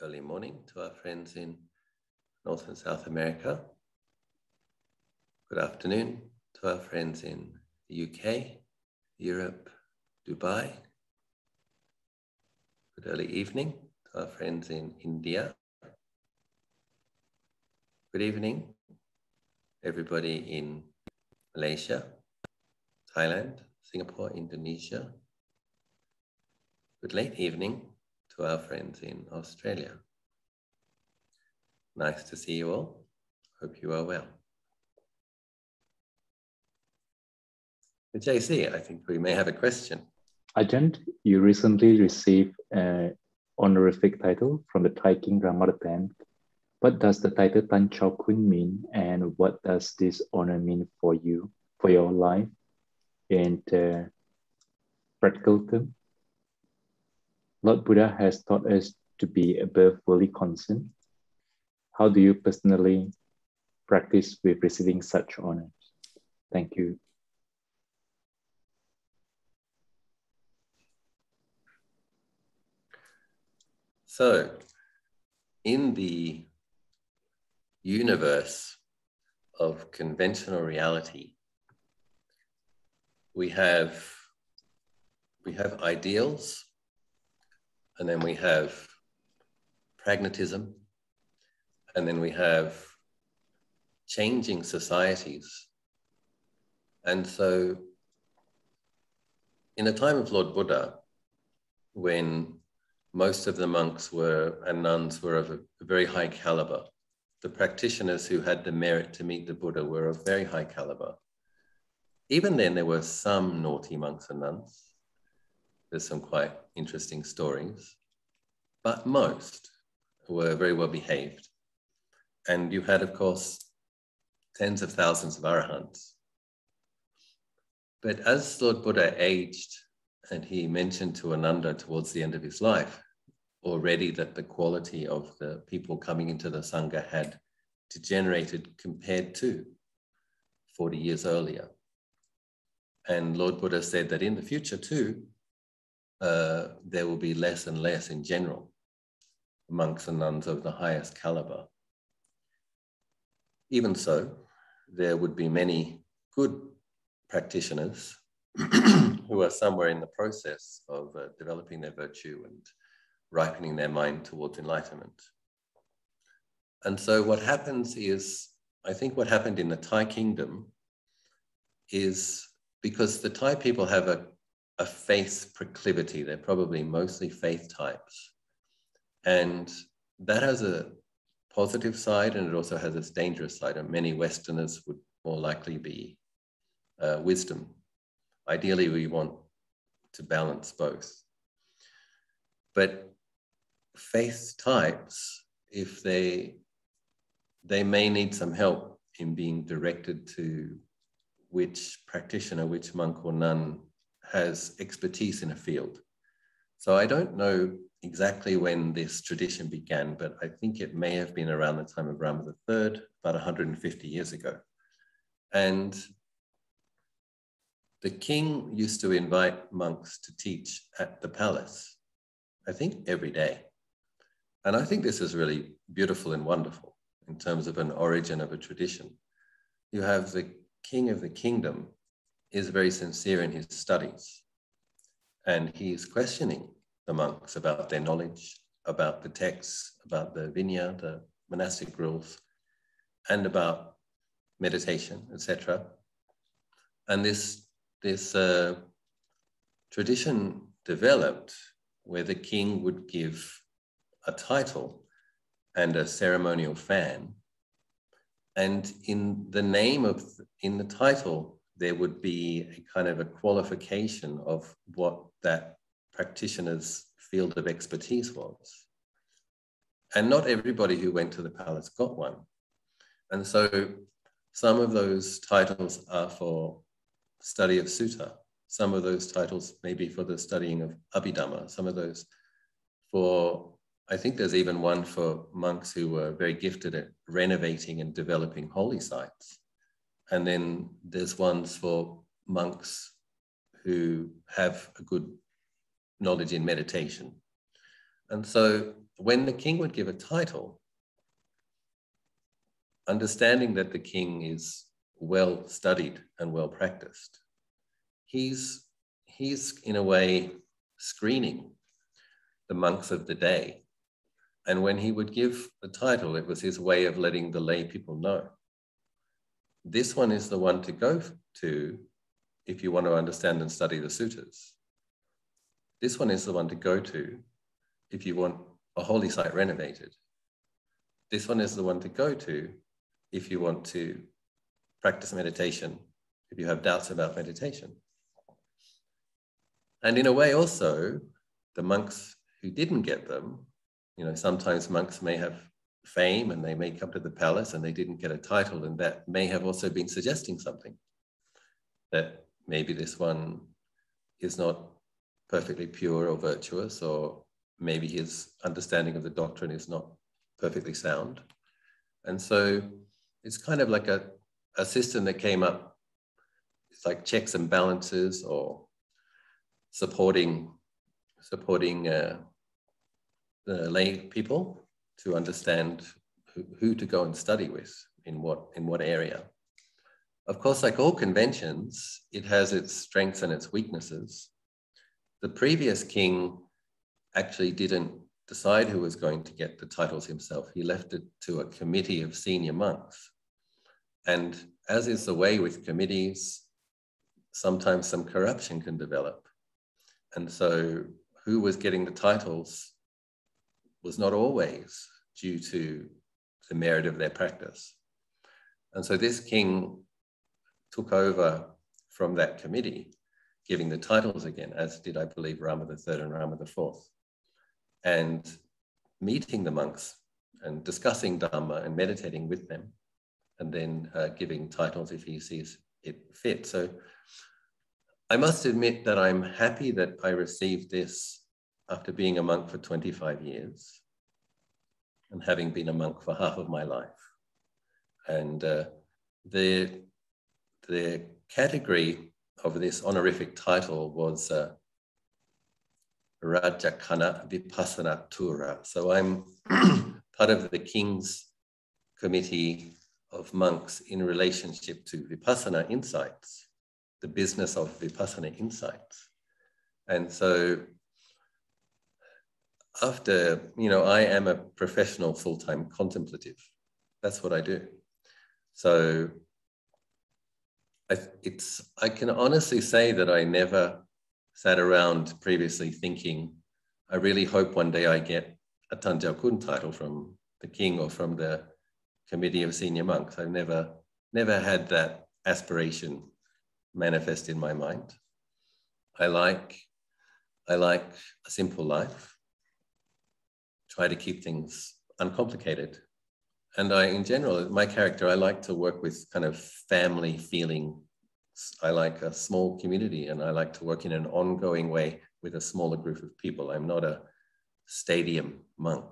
early morning to our friends in North and South America. Good afternoon to our friends in the UK, Europe, Dubai. Good early evening to our friends in India. Good evening, everybody in Malaysia, Thailand, Singapore, Indonesia. Good late evening to our friends in Australia. Nice to see you all. Hope you are well. But JC, I think we may have a question. Ajahn, you recently received an honorific title from the Thai King Rama X. What does the title Tahn Chao Khun mean, and what does this honor mean for you, for your life, in practical terms? Lord Buddha has taught us to be above worldly concern. How do you personally practice with receiving such honors? Thank you. So, in the universe of conventional reality, we have ideals, and then we have pragmatism, and then we have changing societies. And so in the time of Lord Buddha, when most of the monks and nuns were of a very high caliber, the practitioners who had the merit to meet the Buddha were of very high caliber. Even then, there were some naughty monks and nuns. There's some quite interesting stories, but most were very well behaved. And you had, of course, tens of thousands of Arahants. But as Lord Buddha aged, and he mentioned to Ananda towards the end of his life already that the quality of the people coming into the Sangha had degenerated compared to 40 years earlier. And Lord Buddha said that in the future too, there will be less and less in general monks and nuns of the highest caliber. Even so, there would be many good practitioners who are somewhere in the process of developing their virtue and ripening their mind towards enlightenment. And so what happens is, I think what happened in the Thai kingdom is because the Thai people have a faith proclivity. They're probably mostly faith types. And that has a positive side, and it also has its dangerous side. And many Westerners would more likely be wisdom. Ideally, we want to balance both. But faith types, if they may need some help in being directed to which practitioner, which monk or nun has expertise in a field. So I don't know exactly when this tradition began, but I think it may have been around the time of Rama III, about 150 years ago. And the king used to invite monks to teach at the palace, I think every day. And I think this is really beautiful and wonderful in terms of an origin of a tradition. You have the king of the kingdom is very sincere in his studies, and he's questioning the monks about their knowledge, about the texts, about the vinaya, the monastic rules, and about meditation, etc. And this tradition developed where the king would give a title and a ceremonial fan, and in the title there would be a kind of a qualification of what that practitioner's field of expertise was. And not everybody who went to the palace got one. And so some of those titles are for study of sutta. Some of those titles may be for the studying of Abhidhamma. Some of those for, I think there's even one for monks who were very gifted at renovating and developing holy sites. And then there's ones for monks who have a good knowledge in meditation. And so when the king would give a title, understanding that the king is well studied and well practiced, he's in a way screening the monks of the day. And when he would give the title, it was his way of letting the lay people know, this one is the one to go to if you want to understand and study the suttas. This one is the one to go to if you want a holy site renovated. This one is the one to go to if you want to practice meditation, if you have doubts about meditation. And in a way also, the monks who didn't get them, you know, sometimes monks may have fame and they may come to the palace and they didn't get a title, and that may have also been suggesting something, that maybe this one is not perfectly pure or virtuous, or maybe his understanding of the doctrine is not perfectly sound. And so it's kind of like a system that came up. It's like checks and balances, or supporting the lay people to understand who to go and study with in what area. Of course, like all conventions, it has its strengths and its weaknesses. The previous king actually didn't decide who was going to get the titles himself. He left it to a committee of senior monks. And as is the way with committees, sometimes some corruption can develop. And so who was getting the titles was not always due to the merit of their practice. And so this king took over from that committee, giving the titles again, as did, I believe, Rama III and Rama IV, and meeting the monks and discussing Dhamma and meditating with them, and then giving titles if he sees it fit. So I must admit that I'm happy that I received this after being a monk for 25 years and having been a monk for half of my life. And the category of this honorific title was Rajakana Vipassana Tura. So I'm part of the King's Committee of Monks in relationship to Vipassana insights, the business of Vipassana insights. And so after, you know, I am a professional full-time contemplative. That's what I do. So I can honestly say that I never sat around previously thinking, I really hope one day I get a Tahn Chao Khun title from the king or from the committee of senior monks. I've never had that aspiration manifest in my mind. I like a simple life, try to keep things uncomplicated. And in general, my character, I like to work with kind of family feeling. I like a small community, and I like to work in an ongoing way with a smaller group of people. I'm not a stadium monk.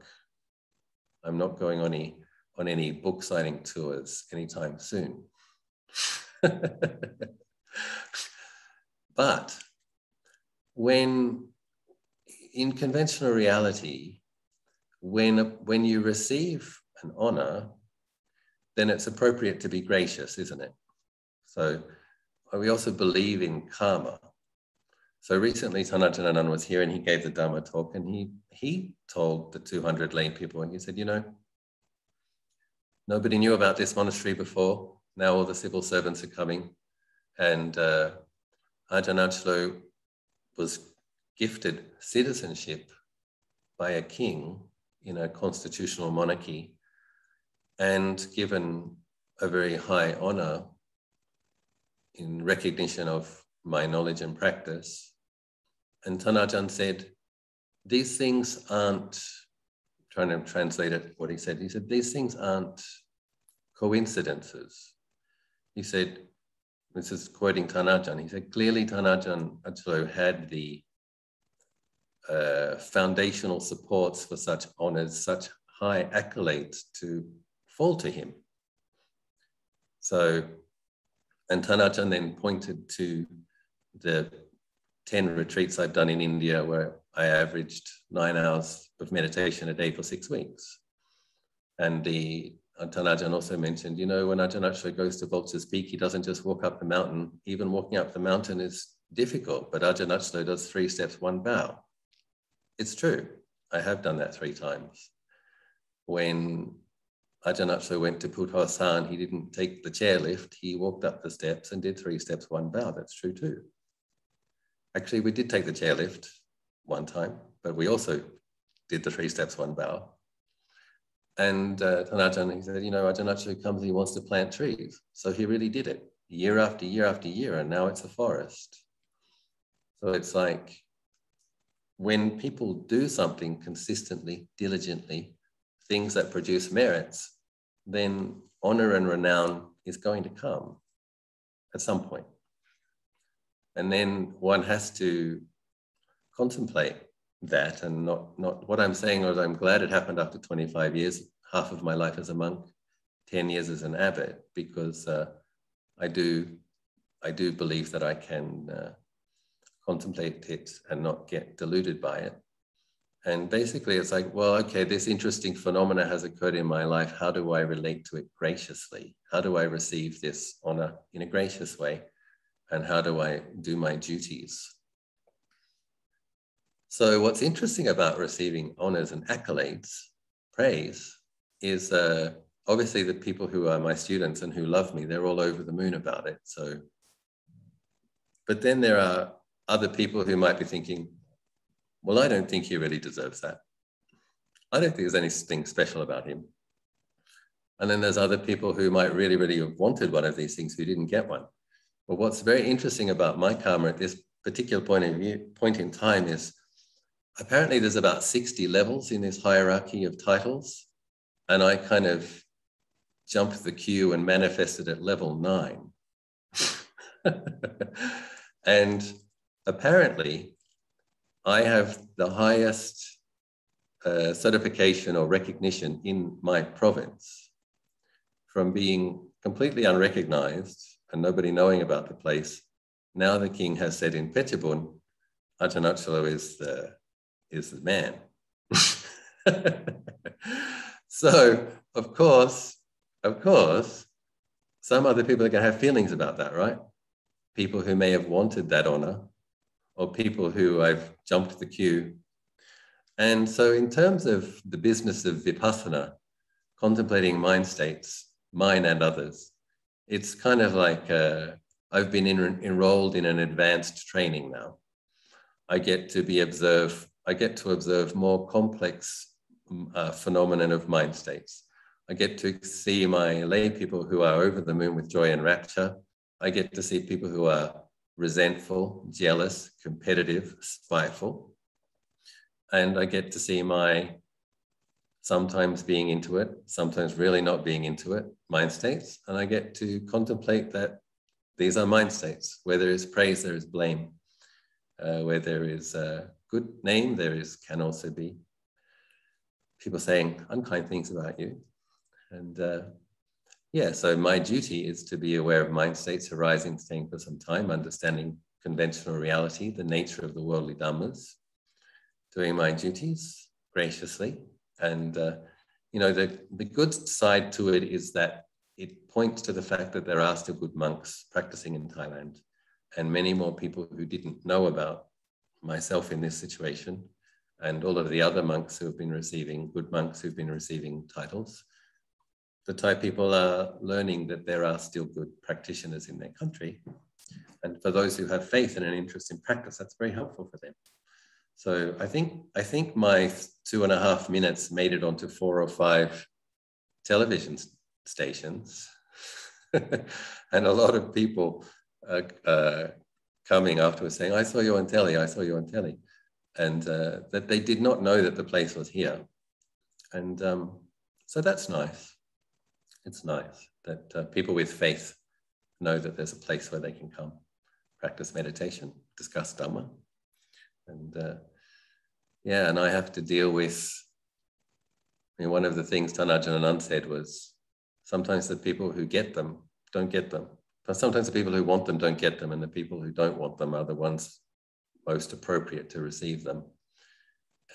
I'm not going on any book signing tours anytime soon. But when in conventional reality, when you receive an honor, then it's appropriate to be gracious, isn't it? So we also believe in karma. So recently Tahn Ajahn was here and he gave the Dharma talk, and he told the 200 lay people, and he said, you know, nobody knew about this monastery before. Now all the civil servants are coming. And Ajahn was gifted citizenship by a king in a constitutional monarchy and given a very high honor in recognition of my knowledge and practice. And Tahn Ajahn said, these things aren't, trying to translate it, what he said, these things aren't coincidences. He said, this is quoting Tahn Ajahn, he said, clearly Tahn Ajahn had the foundational supports for such honors, such high accolades to fall to him. So, and Tahn Ajahn then pointed to the 10 retreats I've done in India where I averaged 9 hours of meditation a day for 6 weeks. And Ajahn also mentioned, when Ajahn actually goes to Vulture's Peak, he doesn't just walk up the mountain. Even walking up the mountain is difficult, but Ajahn actually does 3 steps, 1 bow. It's true. I have done that 3 times. When Ajahn actually went to Puthossan, he didn't take the chairlift. He walked up the steps and did 3 steps, 1 bow. That's true too. Actually, we did take the chairlift 1 time, but we also did the 3 steps, 1 bow. And Ajahn, he said, Ajahn actually comes, he wants to plant trees. So he really did it year after year after year, and now it's a forest. So it's like when people do something consistently, diligently, things that produce merits, then honor and renown is going to come at some point. And then one has to contemplate that, and not what I'm saying is I'm glad it happened after 25 years, half of my life as a monk, 10 years as an abbot, because I do believe that I can contemplate it and not get deluded by it. And basically it's like, well, okay, this interesting phenomena has occurred in my life. How do I relate to it graciously? How do I receive this honor in a gracious way? And how do I do my duties? So what's interesting about receiving honors and accolades, praise, is obviously the people who are my students and who love me, they're all over the moon about it. So, but then there are other people who might be thinking, well, I don't think he really deserves that. I don't think there's anything special about him. And then there's other people who might really, really have wanted one of these things who didn't get one. But what's very interesting about my karma at this particular point in time is apparently there's about 60 levels in this hierarchy of titles. And I kind of jumped the queue and manifested at level 9. And apparently I have the highest certification or recognition in my province, from being completely unrecognized and nobody knowing about the place. Now the king has said in Phetchabun, Ajahn Achalo is the man. So, of course, some other people are going to have feelings about that, right? People who may have wanted that honor, or people who I've jumped the queue. And so in terms of the business of vipassana, contemplating mind states, mine and others, it's kind of like I've been enrolled in an advanced training now. I get to observe more complex phenomenon of mind states. I get to see my lay people who are over the moon with joy and rapture. I get to see people who are resentful, jealous, competitive, spiteful. And I get to see my sometimes being into it, sometimes really not being into it, mind states. And I get to contemplate that these are mind states. Where there is praise, there is blame. Where there is a good name, can also be people saying unkind things about you. And so my duty is to be aware of mind states arising, staying for some time, understanding conventional reality, the nature of the worldly dhammas, doing my duties graciously. And, the good side to it is that it points to the fact that there are still good monks practicing in Thailand, and many more people who didn't know about myself in this situation, and all of the other monks who have been receiving, good monks who've been receiving titles. The Thai people are learning that there are still good practitioners in their country. And for those who have faith and an interest in practice, that's very helpful for them. So I think my 2.5 minutes made it onto 4 or 5 television stations. And a lot of people coming afterwards saying, I saw you on telly, I saw you on telly. And that they did not know that the place was here. And so that's nice. It's nice that people with faith know that there's a place where they can come, practice meditation, discuss Dhamma. And and I have to deal with, one of the things Tahn Ajahn said was, sometimes the people who get them don't get them. But sometimes the people who want them don't get them, and the people who don't want them are the ones most appropriate to receive them.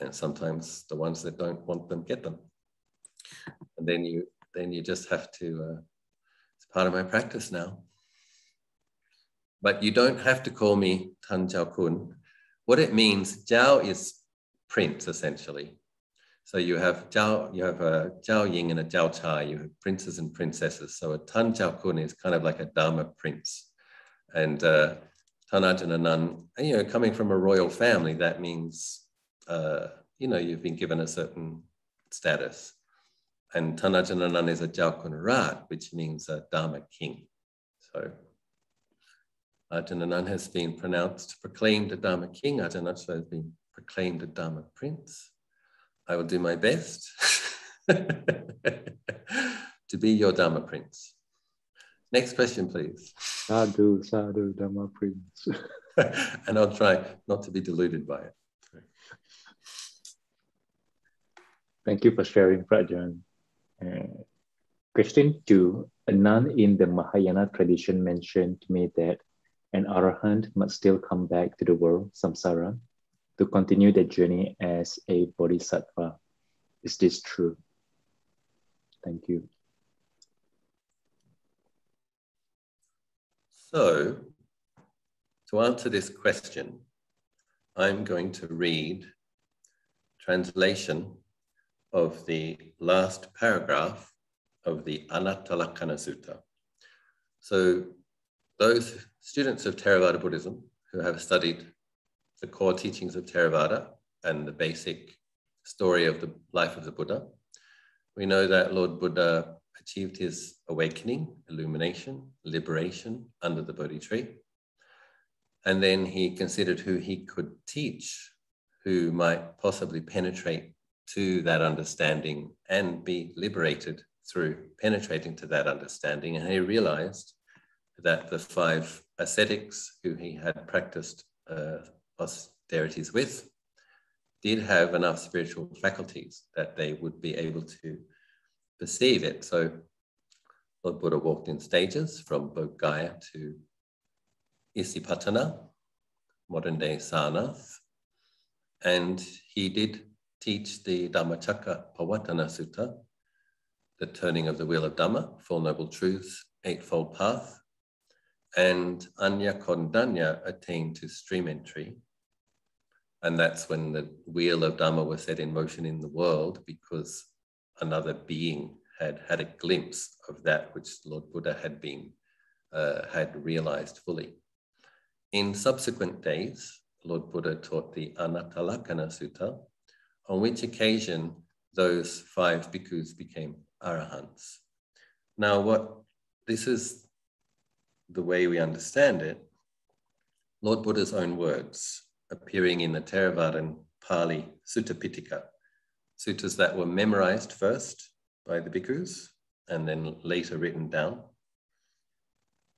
And sometimes the ones that don't want them get them. And then you just have to, it's part of my practice now. But you don't have to call me Tahn Chao Khun. What it means, Chao is prince essentially. So you have a Chao Ying and a Chao Chai, you have princes and princesses. So a Tahn Chao Khun is kind of like a Dharma prince. And Tahn Ajahn and Nun, coming from a royal family, that means, you've been given a certain status. And Tahn Ajahn and Nun is a Chao Khun Rat, which means a Dharma king. So Ajahn and Nun has been proclaimed a Dharma king. Ajahn also has been proclaimed a Dharma prince. I will do my best to be your Dharma prince. Next question, please. Sadhu, sadhu, Dharma prince. And I'll try not to be deluded by it. Thank you for sharing, Ajahn. Question 2. A nun in the Mahayana tradition mentioned to me that an Arahant must still come back to the world, samsara, to continue their journey as a Bodhisattva. Is this true? Thank you. So, to answer this question, I'm going to read translation of the last paragraph of the Untitled Sutta. So those students of Theravada Buddhism who have studied the core teachings of Theravada and the basic story of the life of the Buddha, we know that Lord Buddha achieved his awakening, illumination, liberation under the Bodhi tree. And then he considered who he could teach, who might possibly penetrate to that understanding and be liberated through penetrating to that understanding. And he realized that the 5 ascetics who he had practiced austerities with did have enough spiritual faculties that they would be able to perceive it. So Lord Buddha walked in stages from Bodhgaya to Isipatana, modern day Sarnath, and he did teach the Dhammacakka Pavattana Sutta, the turning of the wheel of Dhamma, Four Noble Truths, Eightfold Path, and Anya Kondanya attained to stream entry. And that's when the wheel of Dhamma was set in motion in the world, because another being had a glimpse of that which Lord Buddha had realized fully. In subsequent days, Lord Buddha taught the Anatalakkhana Sutta, on which occasion those 5 bhikkhus became arahants. Now, this is the way we understand it. Lord Buddha's own words appearing in the Theravadan Pali Sutta Pitaka, suttas that were memorized first by the bhikkhus and then later written down.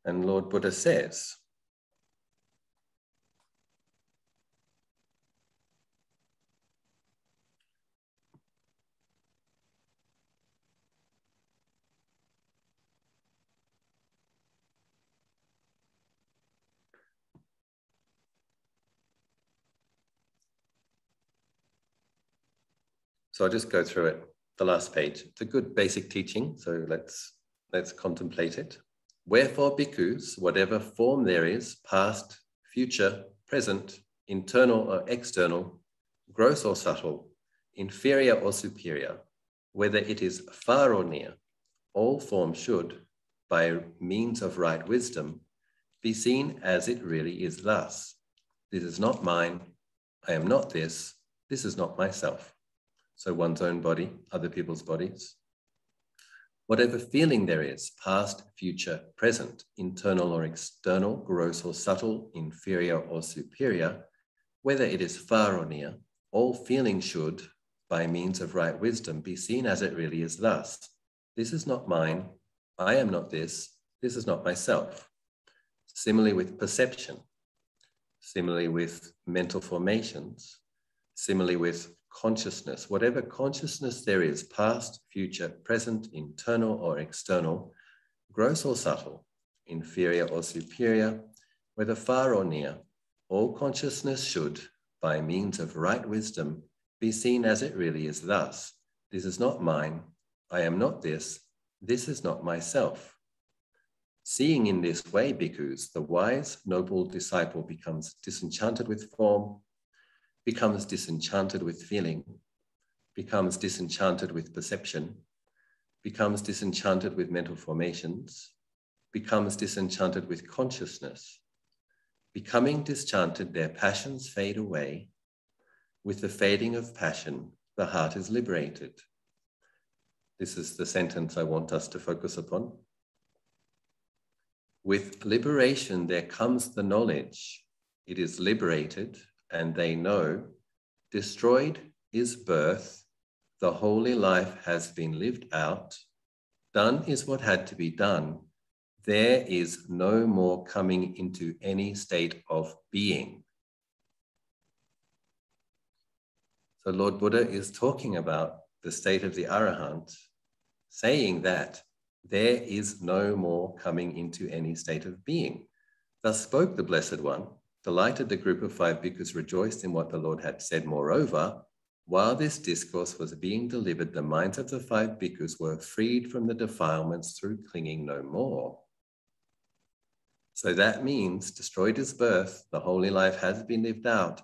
And Lord Buddha says, so I'll just go through it, the last page. It's a good basic teaching, so let's contemplate it. Wherefore, bhikkhus, whatever form there is, past, future, present, internal or external, gross or subtle, inferior or superior, whether it is far or near, all forms should, by means of right wisdom, be seen as it really is thus. This is not mine, I am not this is not myself. So one's own body, other people's bodies. Whatever feeling there is, past, future, present, internal or external, gross or subtle, inferior or superior, whether it is far or near, all feeling should, by means of right wisdom, be seen as it really is thus. This is not mine, I am not this is not myself. Similarly with perception, similarly with mental formations, similarly with consciousness, whatever consciousness there is, past, future, present, internal or external, gross or subtle, inferior or superior, whether far or near, all consciousness should, by means of right wisdom, be seen as it really is thus. This is not mine. I am not this. This is not myself. Seeing in this way, bhikkhus, the wise, noble disciple becomes disenchanted with form, becomes disenchanted with feeling, becomes disenchanted with perception, becomes disenchanted with mental formations, becomes disenchanted with consciousness. Becoming disenchanted, their passions fade away. With the fading of passion, the heart is liberated. This is the sentence I want us to focus upon. With liberation, there comes the knowledge. It is liberated, and they know. Destroyed is birth. The holy life has been lived out. Done is what had to be done. There is no more coming into any state of being. So Lord Buddha is talking about the state of the Arahant, saying that there is no more coming into any state of being. Thus spoke the Blessed One. Delighted, the group of 5 bhikkhus rejoiced in what the Lord had said. Moreover, while this discourse was being delivered, the minds of the 5 bhikkhus were freed from the defilements through clinging no more. So that means destroyed is birth, the holy life has been lived out,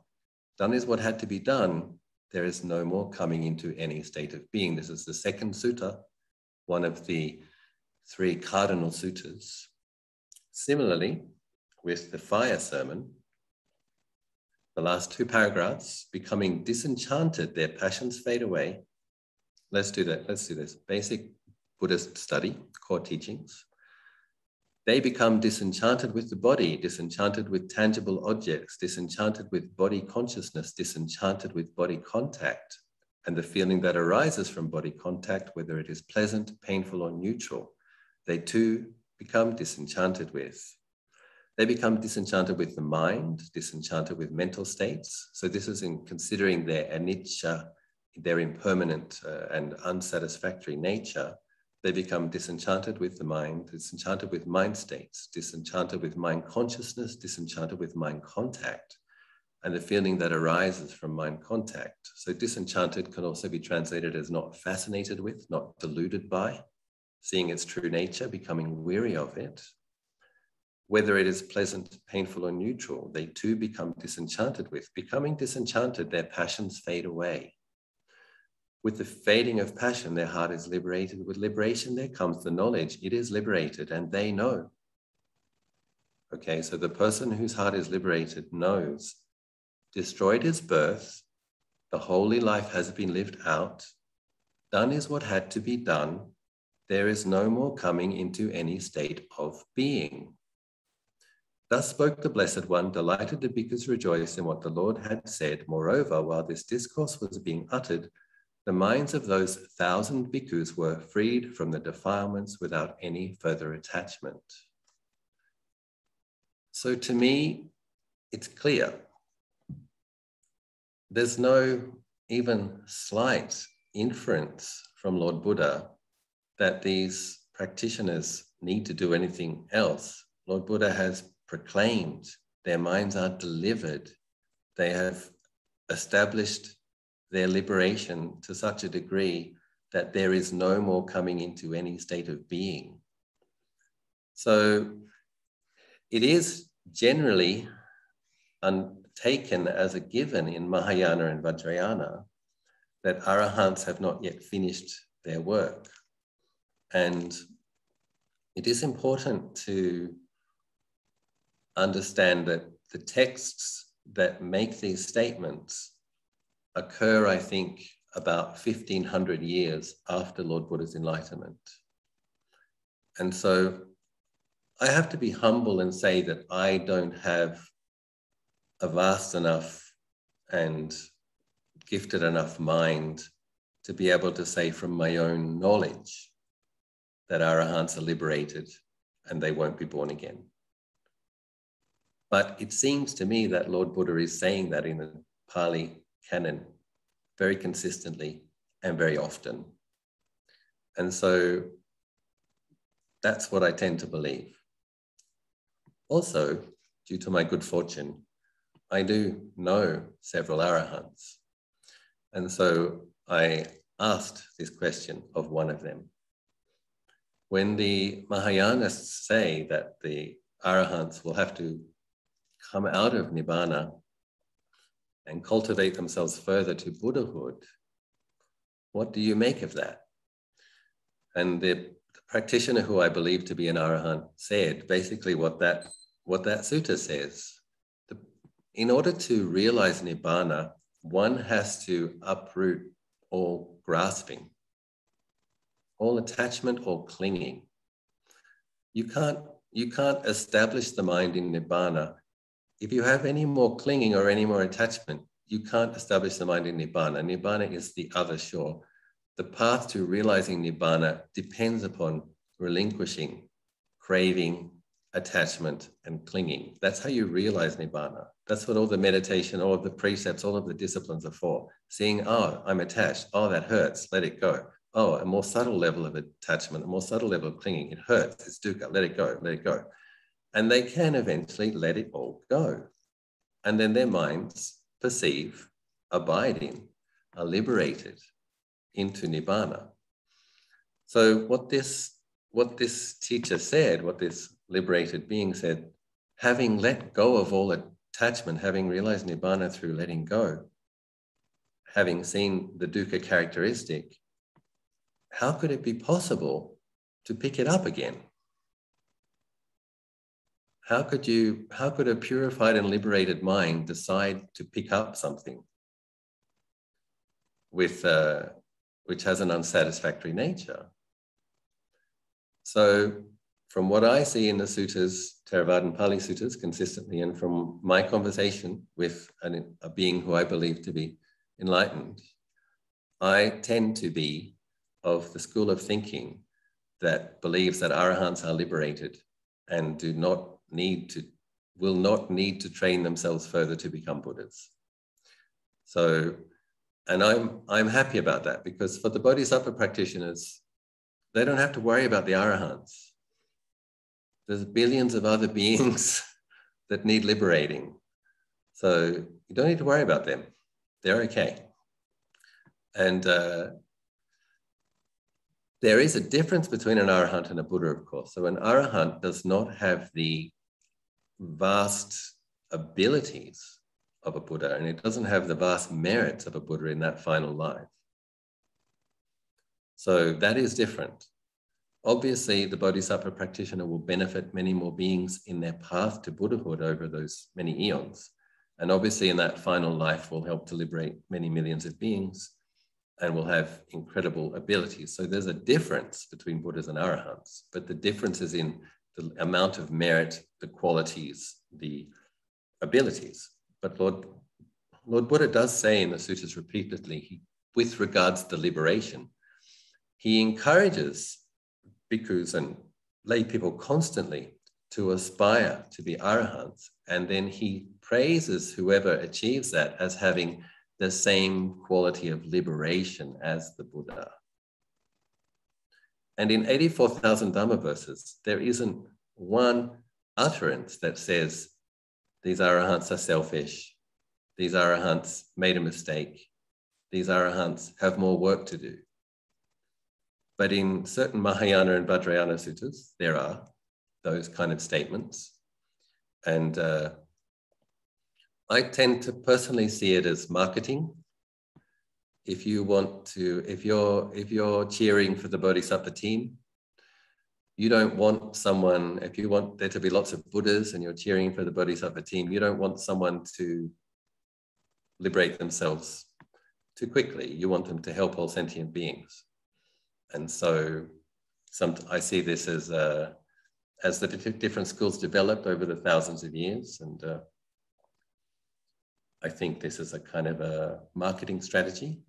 done is what had to be done, there is no more coming into any state of being. This is the second sutta, one of the 3 cardinal suttas. Similarly, with the fire sermon, the last 2 paragraphs, becoming disenchanted, their passions fade away. Let's do that. Let's do this. Basic Buddhist study, core teachings. They become disenchanted with the body, disenchanted with tangible objects, disenchanted with body consciousness, disenchanted with body contact, and the feeling that arises from body contact, whether it is pleasant, painful, or neutral, they too become disenchanted with. They become disenchanted with the mind, disenchanted with mental states. So this is in considering their anicca, their impermanent and unsatisfactory nature. They become disenchanted with the mind, disenchanted with mind states, disenchanted with mind consciousness, disenchanted with mind contact, and the feeling that arises from mind contact. So disenchanted can also be translated as not fascinated with, not deluded by, seeing its true nature, becoming weary of it. Whether it is pleasant, painful, or neutral, they too become disenchanted with. Becoming disenchanted, their passions fade away. With the fading of passion, their heart is liberated. With liberation, there comes the knowledge. It is liberated, and they know. Okay, so the person whose heart is liberated knows. Destroyed is birth. The holy life has been lived out. Done is what had to be done. There is no more coming into any state of being. Thus spoke the Blessed One. Delighted, the bhikkhus rejoiced in what the Lord had said. Moreover, while this discourse was being uttered, the minds of those 1,000 bhikkhus were freed from the defilements without any further attachment. So to me, it's clear. There's no even slight inference from Lord Buddha that these practitioners need to do anything else. Lord Buddha has proclaimed their minds are delivered. They have established their liberation to such a degree that there is no more coming into any state of being. So it is generally taken as a given in Mahayana and Vajrayana that Arahants have not yet finished their work. And it is important to understand that the texts that make these statements occur, I think, about 1,500 years after Lord Buddha's enlightenment. And so I have to be humble and say that I don't have a vast enough and gifted enough mind to be able to say from my own knowledge that Arahants are liberated and they won't be born again. But it seems to me that Lord Buddha is saying that in the Pali canon very consistently and very often. And so that's what I tend to believe. Also, due to my good fortune, I do know several Arahants. And so I asked this question of one of them. When the Mahayanists say that the Arahants will have to come out of Nibbana and cultivate themselves further to Buddhahood, what do you make of that? And the practitioner who I believe to be an Arahant said basically what that sutta says. In order to realize Nibbana, one has to uproot all grasping, all attachment or clinging. You can't establish the mind in Nibbana. If you have any more clinging or any more attachment, you can't establish the mind in Nibbana. Nibbana is the other shore. The path to realizing Nibbana depends upon relinquishing, craving, attachment, and clinging. That's how you realize Nibbana. That's what all the meditation, all of the precepts, all of the disciplines are for. Seeing, oh, I'm attached. Oh, that hurts. Let it go. Oh, a more subtle level of attachment, a more subtle level of clinging. It hurts. It's dukkha. Let it go. Let it go. And they can eventually let it all go. And then their minds perceive, abide in, are liberated into Nibbana. So what this teacher said, what this liberated being said, having let go of all attachment, having realized Nibbana through letting go, having seen the dukkha characteristic, how could it be possible to pick it up again? How could a purified and liberated mind decide to pick up something with which has an unsatisfactory nature? So from what I see in the suttas, Theravada and Pali suttas consistently, and from my conversation with a being who I believe to be enlightened, I tend to be of the school of thinking that believes that Arahants are liberated and will not need to train themselves further to become Buddhas. So, and I'm happy about that, because for the Bodhisattva practitioners, they don't have to worry about the Arahants. There's billions of other beings that need liberating. So you don't need to worry about them. They're okay. And there is a difference between an Arahant and a Buddha, of course. So an Arahant does not have the vast abilities of a Buddha, and it doesn't have the vast merits of a Buddha in that final life. So that is different. Obviously, the Bodhisattva practitioner will benefit many more beings in their path to Buddhahood over those many eons. And obviously in that final life will help to liberate many millions of beings and will have incredible abilities. So there's a difference between Buddhas and Arahants, but the difference is in the amount of merit, the qualities, the abilities. But Lord Buddha does say in the suttas repeatedly, with regards to liberation, he encourages bhikkhus and lay people constantly to aspire to be Arahants, and then he praises whoever achieves that as having the same quality of liberation as the Buddha. And in 84,000 Dhamma verses, there isn't one utterance that says, these Arahants are selfish, these Arahants made a mistake, these Arahants have more work to do. But in certain Mahayana and Vajrayana suttas, there are those kind of statements. And I tend to personally see it as marketing. If you're cheering for the Bodhisattva team, you don't want someone, if you want there to be lots of Buddhas and you're cheering for the Bodhisattva team, you don't want someone to liberate themselves too quickly. You want them to help all sentient beings. And so I see this as the different schools developed over the thousands of years. And I think this is a kind of a marketing strategy,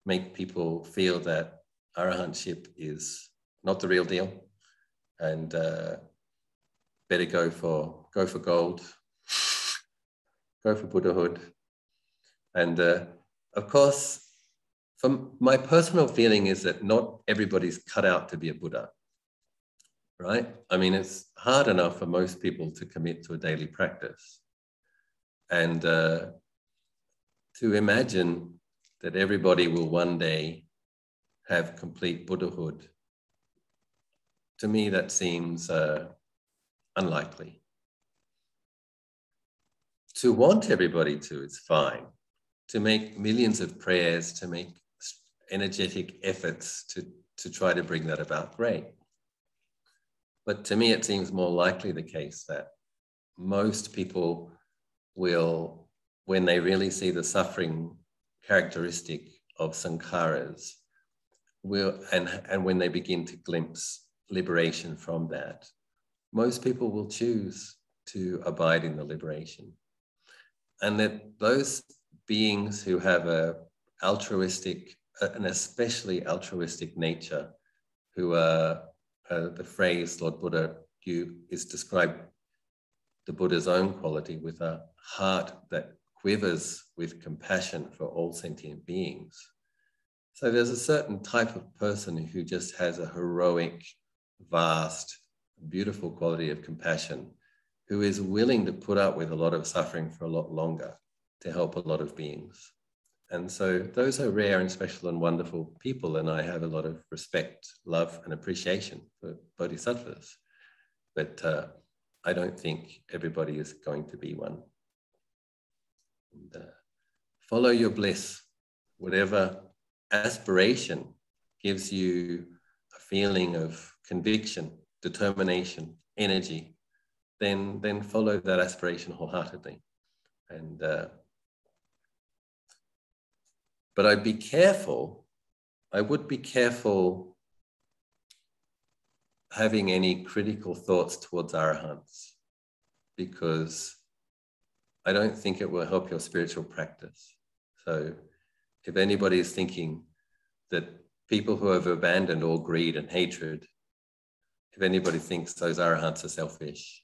make people feel that Arahantship is not the real deal, and better go for gold, go for Buddhahood. And of course, my personal feeling is that not everybody's cut out to be a Buddha, right? I mean, it's hard enough for most people to commit to a daily practice. And to imagine that everybody will one day have complete Buddhahood, to me that seems unlikely. To want everybody to, it's fine. To make millions of prayers, to make energetic efforts to try to bring that about, great. But to me, it seems more likely the case that most people will, when they really see the suffering characteristic of sankharas, and when they begin to glimpse liberation from that, most people will choose to abide in the liberation. And that those beings who have an especially altruistic nature, who are, the phrase Lord Buddha is described the Buddha's own quality with a heart that quivers with compassion for all sentient beings. So there's a certain type of person who just has a heroic, vast, beautiful quality of compassion, who is willing to put up with a lot of suffering for a lot longer to help a lot of beings. And so those are rare and special and wonderful people, and I have a lot of respect, love, and appreciation for bodhisattvas. But I don't think everybody is going to be one. And, follow your bliss. Whatever aspiration gives you a feeling of conviction, determination, energy, then follow that aspiration wholeheartedly. And but I'd be careful. I would be careful having any critical thoughts towards Arahants, because I don't think it will help your spiritual practice. So if anybody is thinking that people who have abandoned all greed and hatred, if anybody thinks those Arahants are selfish,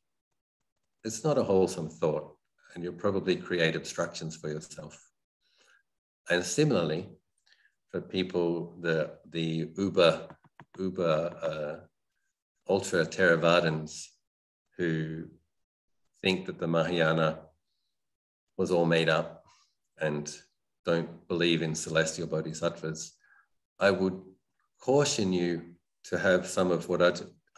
it's not a wholesome thought, and you'll probably create obstructions for yourself. And similarly, for people, the uber ultra Theravadins who think that the Mahayana was all made up and don't believe in celestial bodhisattvas, I would caution you to have some of what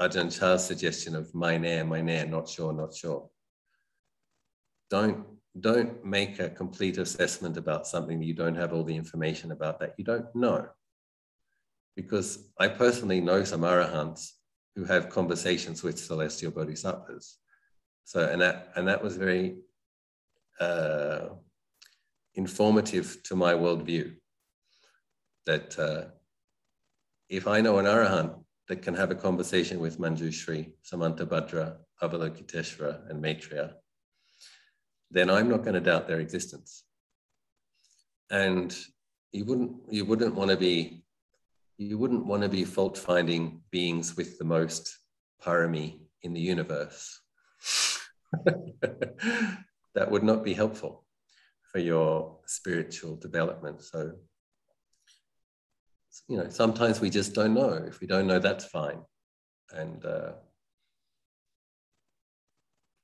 Ajahn Chah's suggestion of mein, not sure, not sure. Don't make a complete assessment about something that you don't have all the information about, that you don't know. Because I personally know some Arahants who have conversations with celestial bodhisattvas. So, and that was very informative to my worldview. That if I know an Arahant that can have a conversation with Manjushri, Samantabhadra, Avalokiteshvara, and Maitreya, then I'm not going to doubt their existence. And you wouldn't want to be fault-finding beings with the most parami in the universe. That would not be helpful for your spiritual development. So, sometimes we just don't know. If we don't know, that's fine. And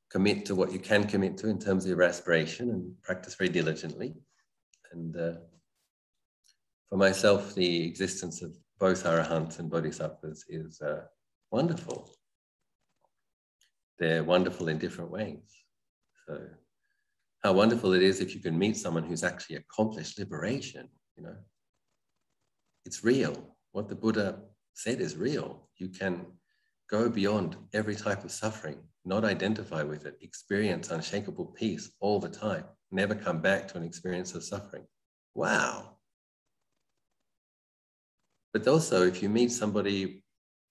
commit to what you can commit to in terms of your aspiration, and practice very diligently. And for myself, the existence of both Arahants and Bodhisattvas is wonderful. They're wonderful in different ways. So how wonderful it is if you can meet someone who's actually accomplished liberation, It's real. What the Buddha said is real. You can go beyond every type of suffering, not identify with it, experience unshakable peace all the time, never come back to an experience of suffering. Wow. But also, if you meet somebody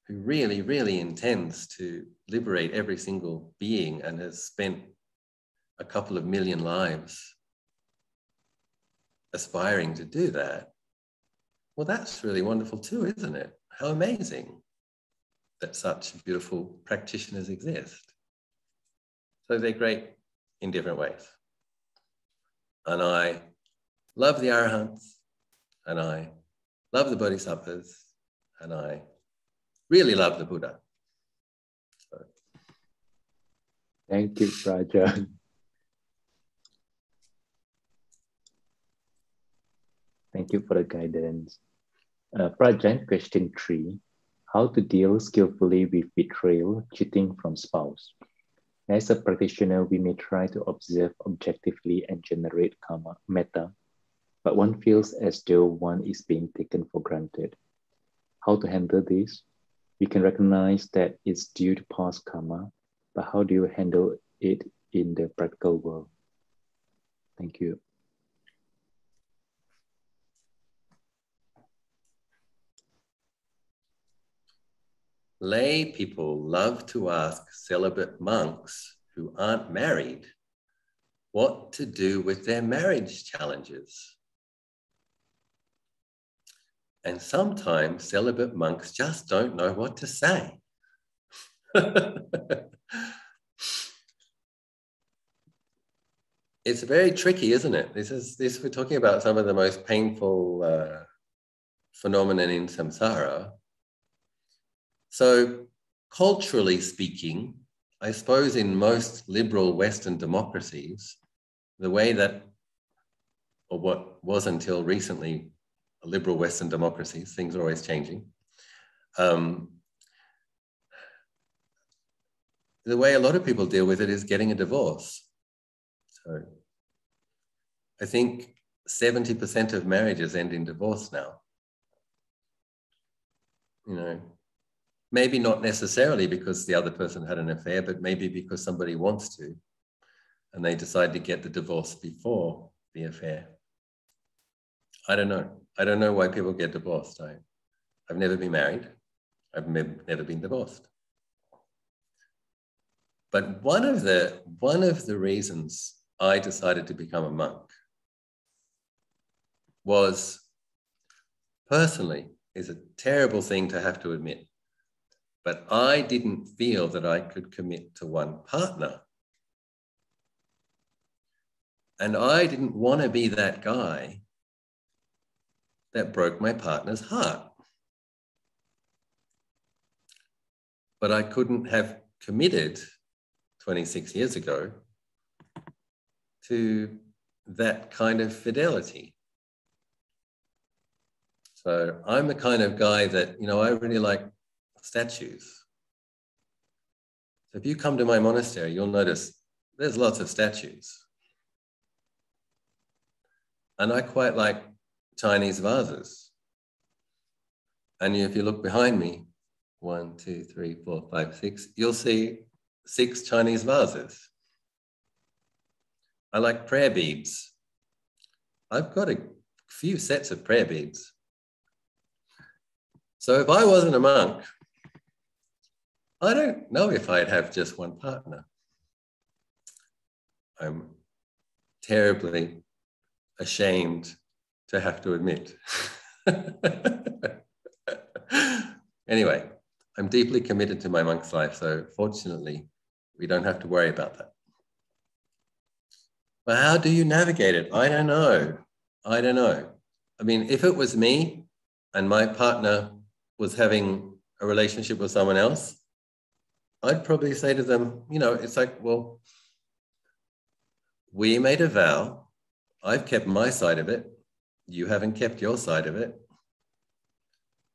who really, really intends to liberate every single being and has spent a couple of million lives aspiring to do that, well, that's really wonderful too, isn't it? How amazing that such beautiful practitioners exist. So they're great in different ways. And I love the Arahants, and I love the Bodhisattvas, and I really love the Buddha. So. Thank you, Raja. Thank you for the guidance. Prajan, question 3. How to deal skillfully with betrayal, cheating from spouse? As a practitioner, we may try to observe objectively and generate karma, metta, but one feels as though one is being taken for granted. How to handle this? We can recognize that it's due to past karma, but how do you handle it in the practical world? Thank you. Lay people love to ask celibate monks who aren't married what to do with their marriage challenges. And sometimes celibate monks just don't know what to say. It's very tricky, isn't it? We're talking about some of the most painful phenomena in samsara. So culturally speaking, I suppose in most liberal Western democracies, the way that, or what was until recently, liberal Western democracies, things are always changing. The way a lot of people deal with it is getting a divorce. So I think 70% of marriages end in divorce now. You know, maybe not necessarily because the other person had an affair, but maybe because somebody wants to, and they decide to get the divorce before the affair. I don't know. I don't know why people get divorced. I've never been married. I've never been divorced. But one of the reasons I decided to become a monk was, personally, is a terrible thing to have to admit, but I didn't feel that I could commit to one partner. And I didn't want to be that guy that broke my partner's heart. But I couldn't have committed 26 years ago to that kind of fidelity. So I'm the kind of guy that, you know, I really like statues. So if you come to my monastery, you'll notice there's lots of statues. And I quite like Chinese vases. And if you look behind me, 1, 2, 3, 4, 5, 6, you'll see 6 Chinese vases. I like prayer beads. I've got a few sets of prayer beads. So if I wasn't a monk, I don't know if I'd have just one partner. I'm terribly ashamed to have to admit. Anyway, I'm deeply committed to my monk's life, so fortunately, we don't have to worry about that. But how do you navigate it? I don't know. I don't know. I mean, if it was me and my partner was having a relationship with someone else, I'd probably say to them, you know, it's like, well, we made a vow. I've kept my side of it. You haven't kept your side of it.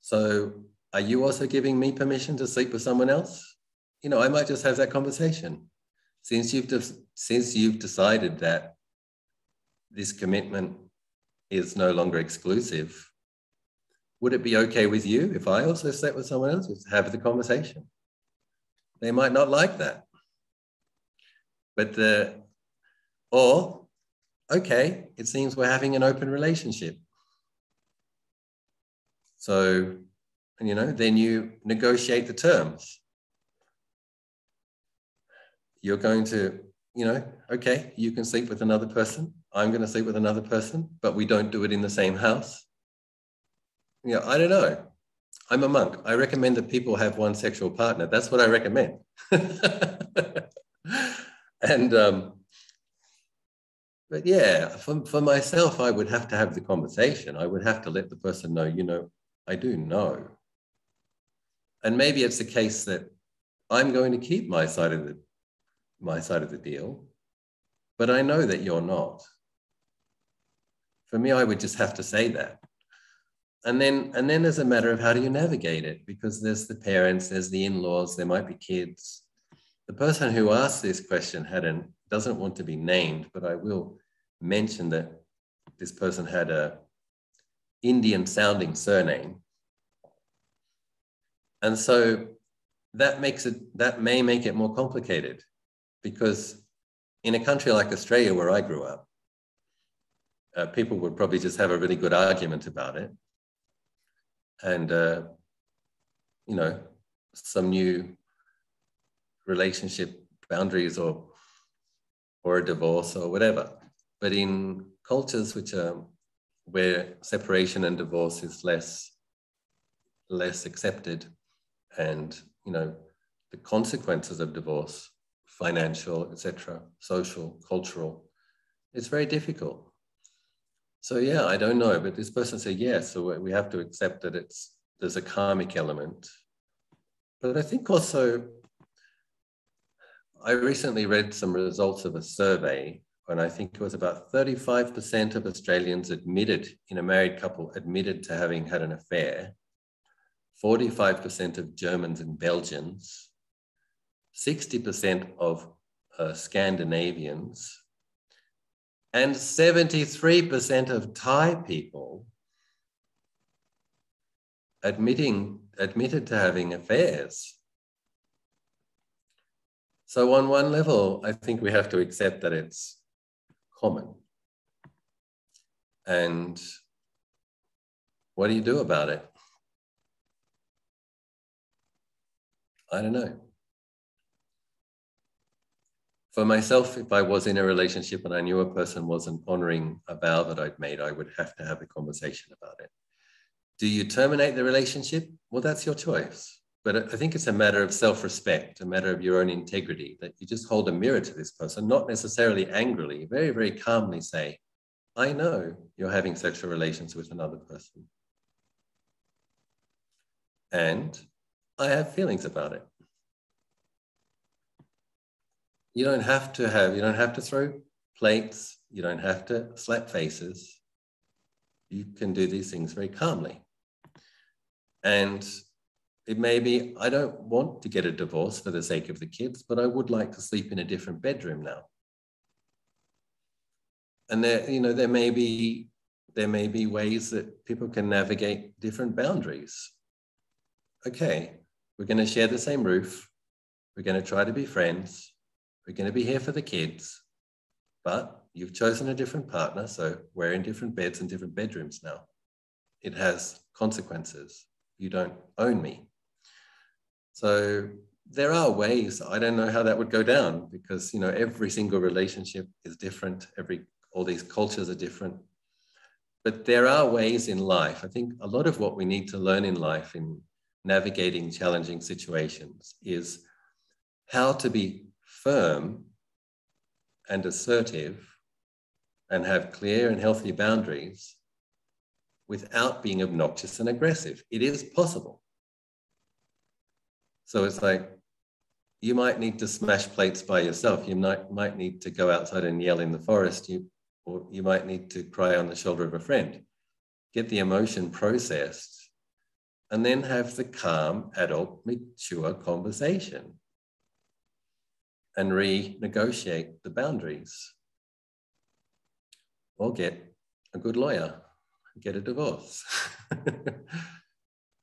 So are you also giving me permission to sleep with someone else? You know, I might just have that conversation. Since you've decided that this commitment is no longer exclusive, would it be okay with you if I also slept with someone else? Just have the conversation. They might not like that. But or, okay, it seems we're having an open relationship. So, you know, then you negotiate the terms. You're going to, you know, okay, you can sleep with another person. I'm going to sleep with another person, but we don't do it in the same house. You know, I don't know. I'm a monk. I recommend that people have one sexual partner. That's what I recommend. And, but yeah, for myself, I would have to have the conversation. I would have to let the person know, you know, I do know. And maybe it's the case that I'm going to keep my side of the deal, but I know that you're not. For me, I would just have to say that. And then there's a matter of how do you navigate it? Because there's the parents, there's the in-laws, there might be kids. The person who asked this question doesn't want to be named, but I will mention that this person had a Indian-sounding surname. And so that may make it more complicated, because in a country like Australia, where I grew up, people would probably just have a really good argument about it. And, you know, some new relationship boundaries or a divorce or whatever. But in cultures where separation and divorce is less accepted, and, you know, the consequences of divorce, financial, etc., social, cultural, it's very difficult. So yeah, I don't know, but this person said yes, so we have to accept that there's a karmic element. But I think also, I recently read some results of a survey, and I think it was about 35% of Australians in a married couple admitted to having had an affair, 45% of Germans and Belgians, 60% of Scandinavians, and 73% of Thai people admitted to having affairs. So on one level, I think we have to accept that it's common. And what do you do about it? I don't know. For myself, if I was in a relationship and I knew a person wasn't honoring a vow that I'd made, I would have to have a conversation about it. Do you terminate the relationship? Well, that's your choice. But I think it's a matter of self-respect, a matter of your own integrity, that you just hold a mirror to this person, not necessarily angrily, very, very calmly say, I know you're having sexual relations with another person. And I have feelings about it. You don't have to throw plates. You don't have to slap faces. You can do these things very calmly. And it may be, I don't want to get a divorce for the sake of the kids, but I would like to sleep in a different bedroom now. And there may be ways that people can navigate different boundaries. Okay, we're going to share the same roof. We're going to try to be friends. We're going to be here for the kids, but you've chosen a different partner, so we're in different beds and different bedrooms now. It has consequences. You don't own me. So there are ways. I don't know how that would go down, because, you know, every single relationship is different. All these cultures are different. But there are ways in life. I think a lot of what we need to learn in life, in navigating challenging situations, is how to be firm and assertive and have clear and healthy boundaries without being obnoxious and aggressive. It is possible. So it's like, you might need to smash plates by yourself. You might need to go outside and yell in the forest. Or you might need to cry on the shoulder of a friend. Get the emotion processed, and then have the calm, adult, mature conversation and renegotiate the boundaries. Or get a good lawyer, get a divorce.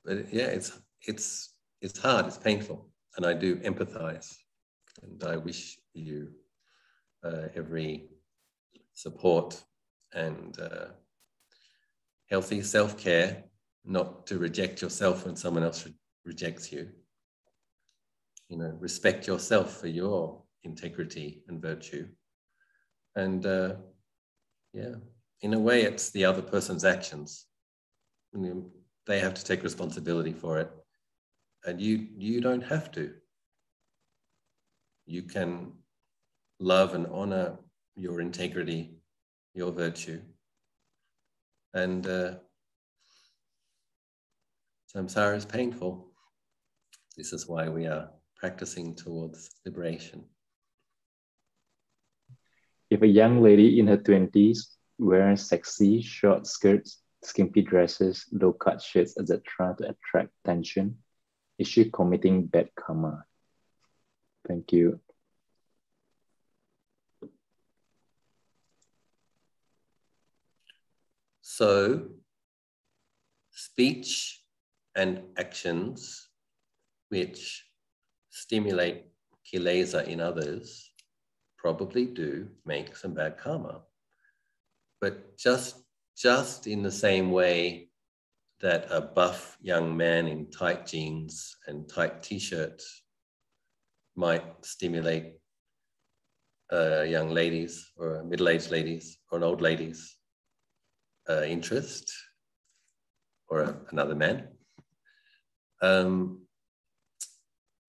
But yeah, it's hard, it's painful, and I do empathize. And I wish you every support and healthy self-care, not to reject yourself when someone else rejects you. You know, respect yourself for your integrity and virtue. And yeah, in a way, it's the other person's actions. You know, they have to take responsibility for it. And you don't have to. You can love and honor your integrity, your virtue. And samsara is painful. This is why we are practicing towards liberation. If a young lady in her 20s wear sexy short skirts, skimpy dresses, low-cut shirts, etc. to attract attention? Is she committing bad karma? Thank you. So, speech and actions which stimulate kilesa in others probably do make some bad karma. But just in the same way that a buff young man in tight jeans and tight t-shirt might stimulate young ladies or middle-aged ladies or an old lady's interest, or another man.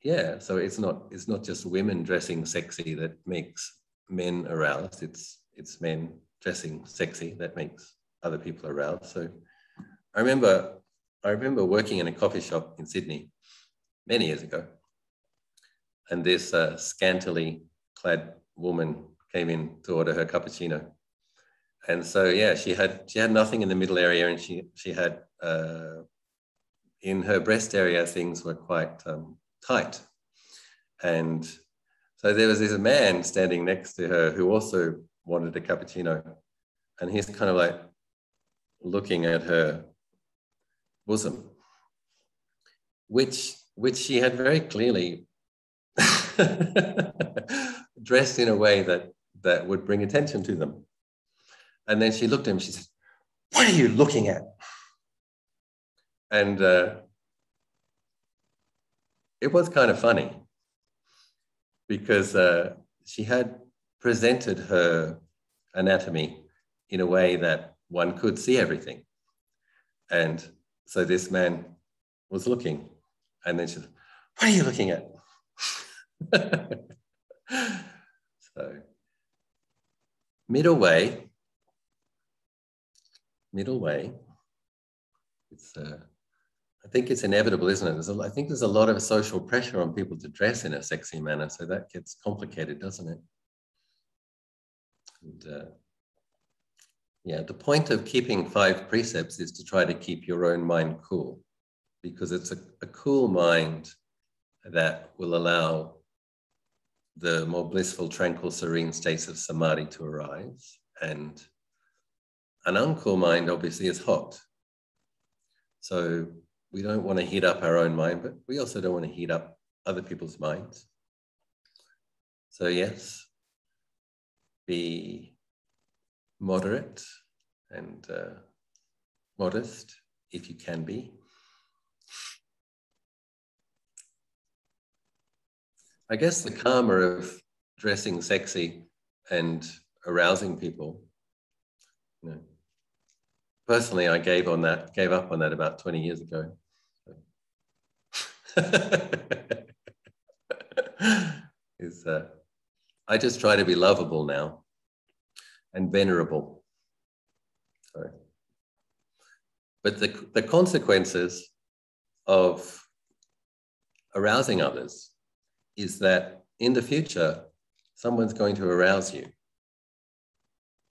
Yeah, so it's not just women dressing sexy that makes men aroused. It's men dressing sexy that makes other people aroused. So I remember working in a coffee shop in Sydney many years ago, and this scantily clad woman came in to order her cappuccino. And so, yeah, she had nothing in the middle area, and she had, in her breast area, things were quite tight. And so there was this man standing next to her who also wanted a cappuccino. And he's kind of like looking at her bosom, which she had very clearly dressed in a way that would bring attention to them. And then she looked at him, she said, "What are you looking at?" And it was kind of funny because she had presented her anatomy in a way that one could see everything. And so this man was looking, and then she said, "What are you looking at?" So, middle way. It's I think it's inevitable, isn't it? I think there's a lot of social pressure on people to dress in a sexy manner, so that gets complicated, doesn't it? And yeah, the point of keeping 5 precepts is to try to keep your own mind cool, because it's a cool mind that will allow the more blissful, tranquil, serene states of samadhi to arise. And an uncool mind obviously is hot. So we don't want to heat up our own mind, but we also don't want to heat up other people's minds. So yes, be moderate and modest if you can be. I guess the karma of dressing sexy and arousing people, you know, personally, I gave up on that about 20 years ago. I just try to be lovable now and venerable. Sorry. But the consequences of arousing others is that in the future, someone's going to arouse you.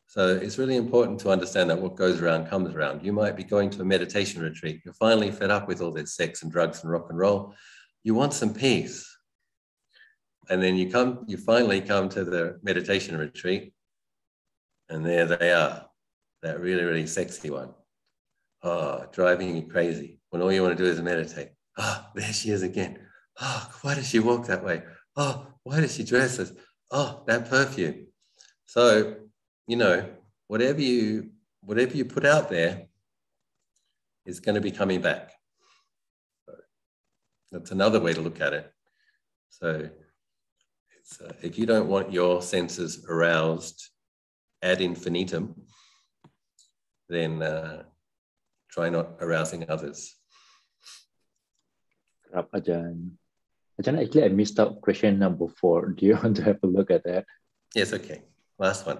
So it's really important to understand that what goes around comes around. You might be going to a meditation retreat. You're finally fed up with all this sex and drugs and rock and roll. You want some peace. And then you finally come to the meditation retreat, and there they are, that really, really sexy one. Oh, driving you crazy when all you want to do is meditate. Oh, there she is again. Oh, why does she walk that way? Oh, why does she dress this? Oh, that perfume. So, you know, whatever you put out there is going to be coming back. So that's another way to look at it. So it's, if you don't want your senses aroused ad infinitum, then try not arousing others. Ajahn, actually I missed out question number 4. Do you want to have a look at that? Yes, okay. Last one.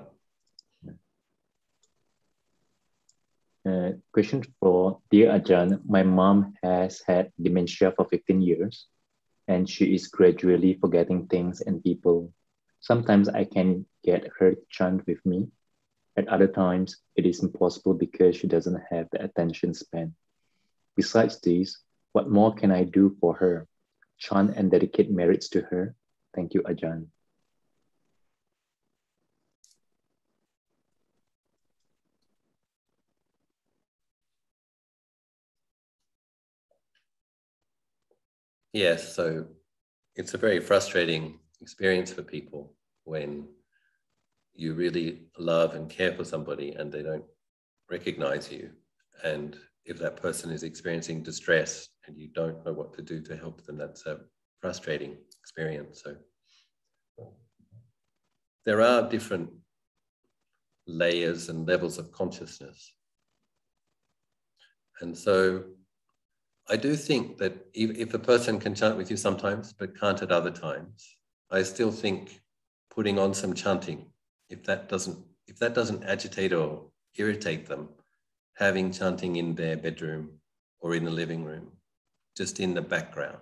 Question 4. Dear Ajahn, my mom has had dementia for 15 years and she is gradually forgetting things and people. Sometimes I can get her to chant with me. At other times, it is impossible because she doesn't have the attention span. Besides this, what more can I do for her? Chant and dedicate merits to her. Thank you, Ajahn. Yes, so it's a very frustrating experience for people when you really love and care for somebody and they don't recognize you. And if that person is experiencing distress and you don't know what to do to help them, that's a frustrating experience. So there are different layers and levels of consciousness. And so I do think that if a person can chant with you sometimes, but can't at other times, I still think putting on some chanting, if that doesn't agitate or irritate them, having chanting in their bedroom or in the living room, just in the background,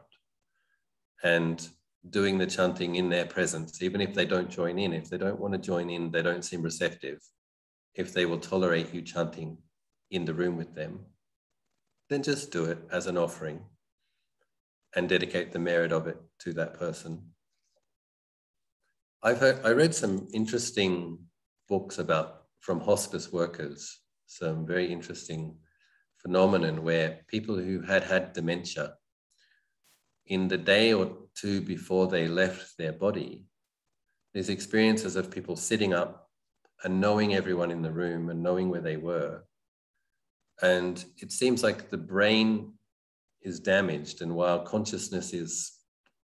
and doing the chanting in their presence, even if they don't join in. If they don't want to join in, they don't seem receptive. If they will tolerate you chanting in the room with them, then just do it as an offering and dedicate the merit of it to that person. I read some interesting books from hospice workers, some very interesting phenomenon where people who had dementia, in the day or two before they left their body, these experiences of people sitting up and knowing everyone in the room and knowing where they were. And it seems like the brain is damaged, and while consciousness is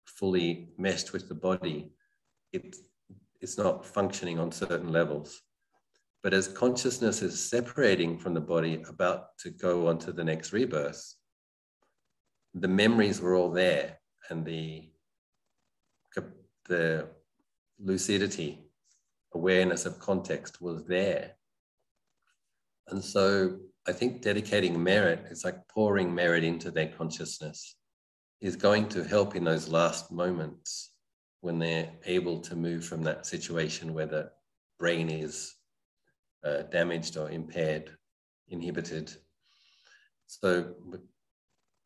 fully meshed with the body, it's not functioning on certain levels. But as consciousness is separating from the body, about to go on to the next rebirth, the memories were all there, and the lucidity, awareness of context was there. And so I think dedicating merit, it's like pouring merit into their consciousness, is going to help in those last moments when they're able to move from that situation where the brain is damaged or impaired, inhibited. So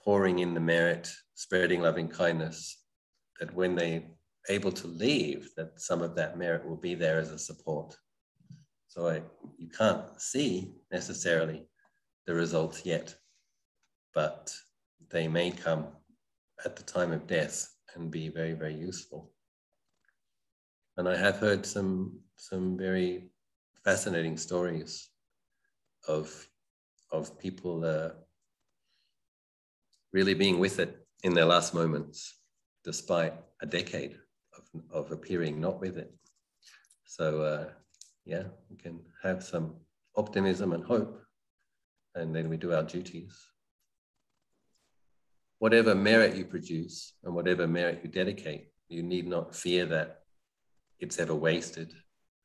pouring in the merit, spreading loving kindness, that when they're able to leave, that some of that merit will be there as a support. So you can't see necessarily the results yet, but they may come at the time of death and be very, very useful. And I have heard some very fascinating stories of people really being with it in their last moments, despite a decade of appearing not with it. So yeah, we can have some optimism and hope, and then we do our duties. Whatever merit you produce and whatever merit you dedicate, you need not fear that it's ever wasted.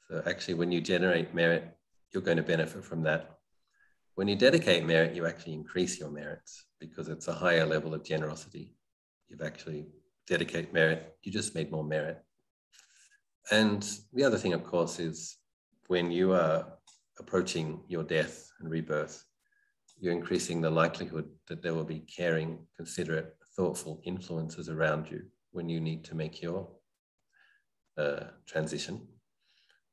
So actually, when you generate merit, you're going to benefit from that. When you dedicate merit, you actually increase your merits because it's a higher level of generosity. You've actually dedicated merit, you just made more merit. And the other thing, of course, is when you are approaching your death and rebirth, you're increasing the likelihood that there will be caring, considerate, thoughtful influences around you when you need to make your transition.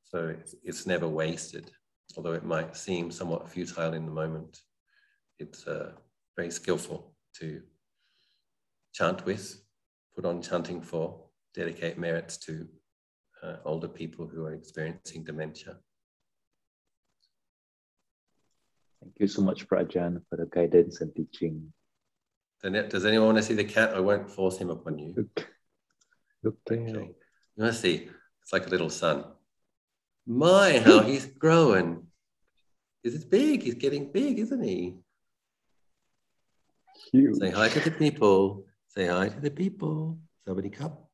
So it's never wasted, although it might seem somewhat futile in the moment. It's very skillful to chant with, put on chanting for, dedicate merits to older people who are experiencing dementia. Thank you so much, Ajahn, for the guidance and teaching. Does anyone want to see the cat? I won't force him upon you. Look there. Okay. You want to see? It's like a little son. My, how he's growing. Is it big? He's getting big, isn't he? Huge. Say hi to the people. Say hi to the people. Somebody cup.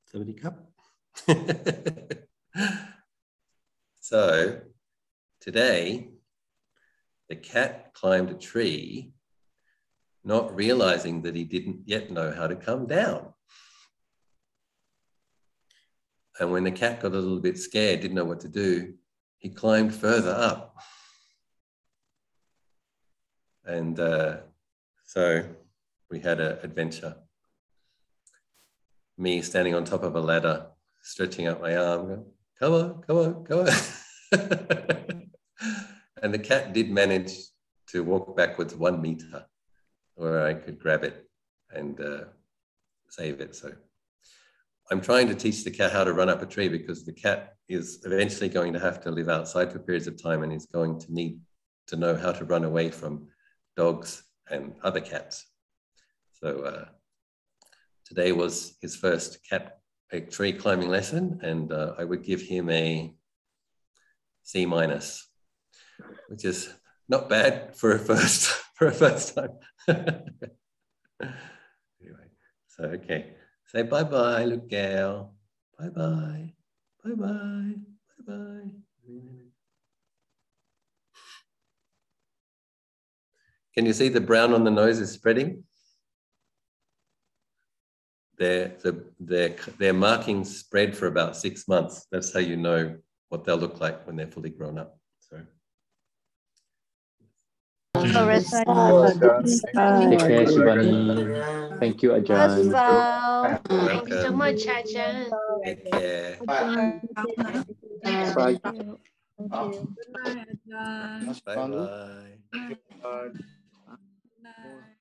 Somebody cup. So today, the cat climbed a tree, not realizing that he didn't yet know how to come down. And when the cat got a little bit scared, didn't know what to do, he climbed further up. And so we had an adventure. Me standing on top of a ladder, stretching out my arm, going, come on, come on, come on. And the cat did manage to walk backwards 1 meter where I could grab it and save it. So I'm trying to teach the cat how to run up a tree, because the cat is eventually going to have to live outside for periods of time and is going to need to know how to run away from dogs and other cats. So today was his first tree climbing lesson, and I would give him a C-, which is not bad for a first time. Anyway, so okay, say bye-bye, little girl. Bye-bye, bye-bye, bye-bye. Can you see the brown on the nose is spreading? Their markings spread for about 6 months. That's how you know what they'll look like when they're fully grown up. So. Take care, Shivani. Thank you, Ajahn. Thank you so much, Ajahn. Take care. Bye. Thank you. Good night, Ajahn. Bye-bye. Good night.